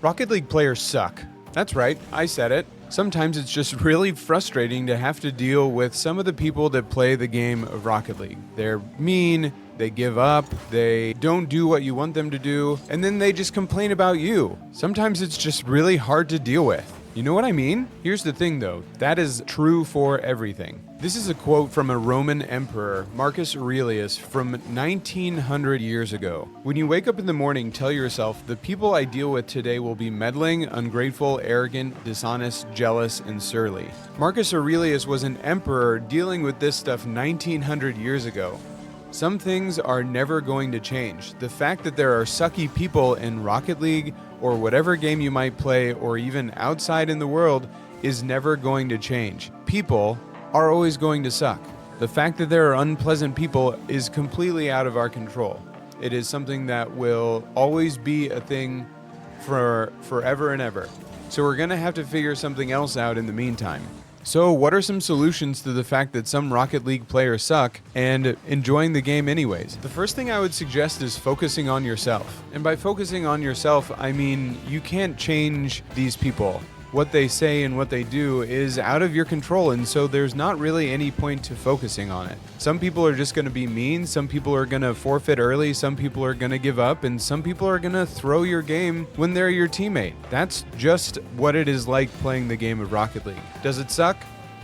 Rocket League players suck. That's right, I said it. Sometimes it's just really frustrating to have to deal with some of the people that play the game of Rocket League. They're mean, they give up, they don't do what you want them to do, and then they just complain about you. Sometimes it's just really hard to deal with. You know what I mean? Here's the thing though, that is true for everything. This is a quote from a Roman emperor, Marcus Aurelius, from 1900 years ago. When you wake up in the morning, tell yourself, the people I deal with today will be meddling, ungrateful, arrogant, dishonest, jealous, and surly. Marcus Aurelius was an emperor dealing with this stuff 1900 years ago. Some things are never going to change. The fact that there are sucky people in Rocket League or whatever game you might play or even outside in the world is never going to change. People are always going to suck. The fact that there are unpleasant people is completely out of our control. It is something that will always be a thing for forever and ever. So we're going to have to figure something else out in the meantime. So what are some solutions to the fact that some Rocket League players suck and enjoying the game anyways? The first thing I would suggest is focusing on yourself. And by focusing on yourself, I mean you can't change these people. What they say and what they do is out of your control, and so there's not really any point to focusing on it. Some people are just going to be mean, some people are going to forfeit early, some people are going to give up, and some people are going to throw your game when they're your teammate. That's just what it is like playing the game of Rocket League. Does it suck?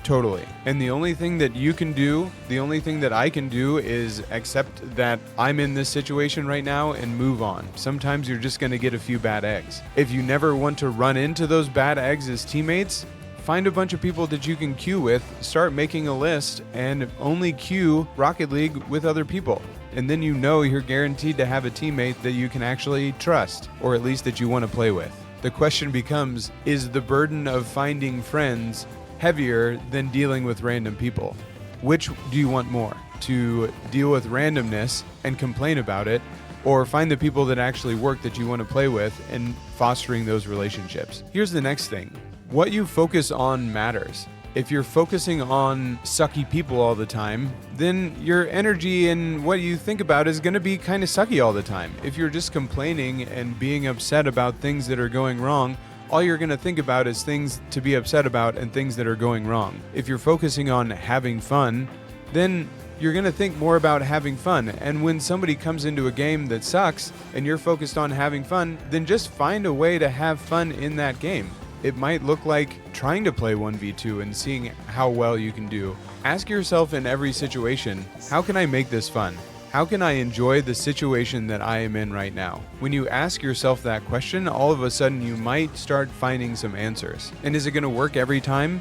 Totally. And the only thing that you can do, the only thing that I can do is accept that I'm in this situation right now and move on. Sometimes you're just going to get a few bad eggs. If you never want to run into those bad eggs as teammates, find a bunch of people that you can queue with, start making a list, and only queue Rocket League with other people. And then you know you're guaranteed to have a teammate that you can actually trust, or at least that you want to play with. The question becomes, is the burden of finding friends heavier than dealing with random people? Which do you want more? To deal with randomness and complain about it, or find the people that actually work that you want to play with and fostering those relationships? Here's the next thing. What you focus on matters. If you're focusing on sucky people all the time, then your energy and what you think about is going to be kind of sucky all the time. If you're just complaining and being upset about things that are going wrong, all you're going to think about is things to be upset about and things that are going wrong. If you're focusing on having fun, then you're going to think more about having fun. And when somebody comes into a game that sucks and you're focused on having fun, then just find a way to have fun in that game. It might look like trying to play 1v2 and seeing how well you can do. Ask yourself in every situation, how can I make this fun? How can I enjoy the situation that I am in right now? When you ask yourself that question, all of a sudden you might start finding some answers. And is it going to work every time?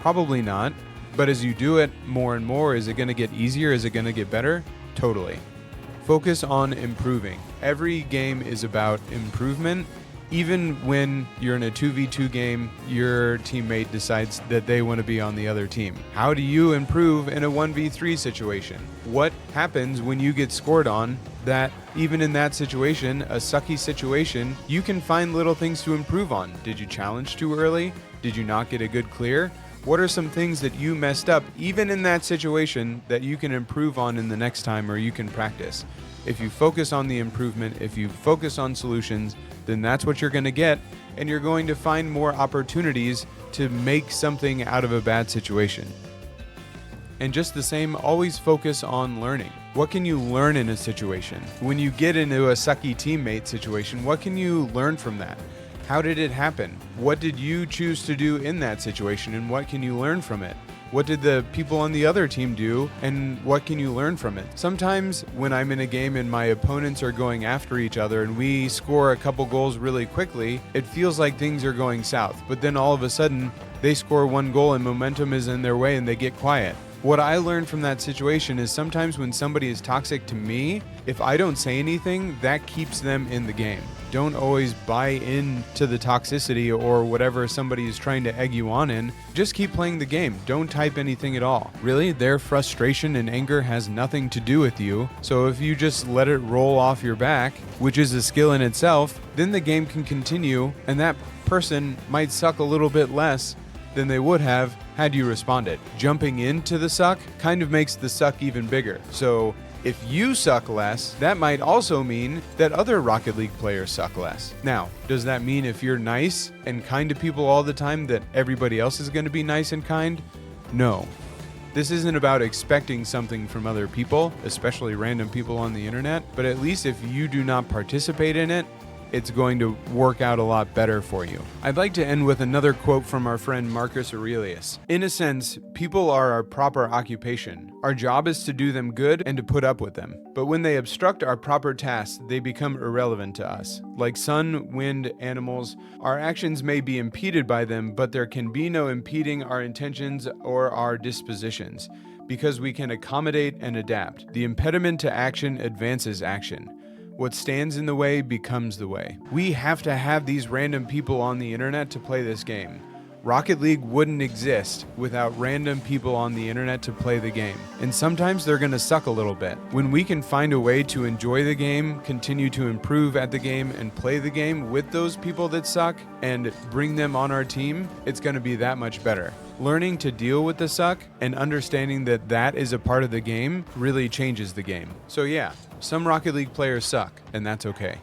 Probably not. But as you do it more and more, is it going to get easier? Is it going to get better? Totally. Focus on improving. Every game is about improvement. Even when you're in a 2v2 game, your teammate decides that they want to be on the other team. How do you improve in a 1v3 situation? What happens when you get scored on that even in that situation, a sucky situation, you can find little things to improve on? Did you challenge too early? Did you not get a good clear? What are some things that you messed up even in that situation that you can improve on in the next time or you can practice? If you focus on the improvement, if you focus on solutions, then that's what you're going to get, and you're going to find more opportunities to make something out of a bad situation. And just the same, always focus on learning. What can you learn in a situation? When you get into a sucky teammate situation, what can you learn from that? How did it happen? What did you choose to do in that situation, and what can you learn from it? What did the people on the other team do, and what can you learn from it? Sometimes when I'm in a game and my opponents are going after each other and we score a couple goals really quickly, it feels like things are going south. But then all of a sudden, they score one goal and momentum is in their way and they get quiet. What I learned from that situation is sometimes when somebody is toxic to me, if I don't say anything, that keeps them in the game. Don't always buy into the toxicity or whatever somebody is trying to egg you on in. Just keep playing the game. Don't type anything at all. Really, their frustration and anger has nothing to do with you. So if you just let it roll off your back, which is a skill in itself, then the game can continue and that person might suck a little bit less than they would have had you responded. Jumping into the suck kind of makes the suck even bigger. So If you suck less, that might also mean that other Rocket League players suck less. Now, does that mean if you're nice and kind to people all the time that everybody else is going to be nice and kind? No. This isn't about expecting something from other people, especially random people on the internet, but at least if you do not participate in it, it's going to work out a lot better for you. I'd like to end with another quote from our friend Marcus Aurelius. In a sense, people are our proper occupation. Our job is to do them good and to put up with them. But when they obstruct our proper tasks, they become irrelevant to us. Like sun, wind, animals, our actions may be impeded by them, but there can be no impeding our intentions or our dispositions, because we can accommodate and adapt. The impediment to action advances action. What stands in the way becomes the way. We have to have these random people on the internet to play this game. Rocket League wouldn't exist without random people on the internet to play the game. And sometimes they're gonna suck a little bit. When we can find a way to enjoy the game, continue to improve at the game, and play the game with those people that suck and bring them on our team, it's gonna be that much better. Learning to deal with the suck and understanding that that is a part of the game really changes the game. So yeah, some Rocket League players suck, and that's okay.